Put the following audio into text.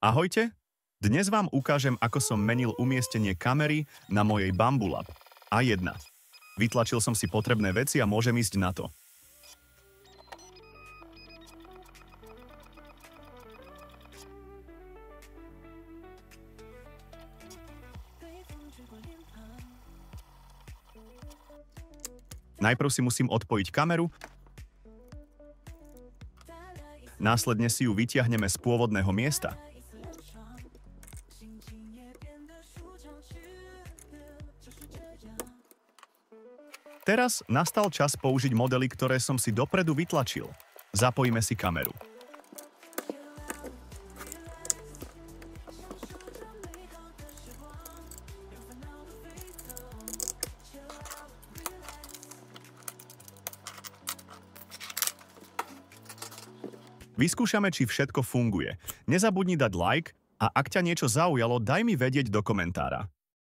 Ahojte, dnes vám ukážem, ako som menil umiestnenie kamery na mojej Bambulab A1. Vytlačil som si potrebné veci a môžem ísť na to. Najprv si musím odpojiť kameru, následne si ju vytiahneme z pôvodného miesta. Teraz nastal čas použiť modely, ktoré som si dopredu vytlačil. Zapojíme si kameru. Vyskúšame, či všetko funguje. Nezabudni dať like a ak ťa niečo zaujalo, daj mi vedieť do komentára.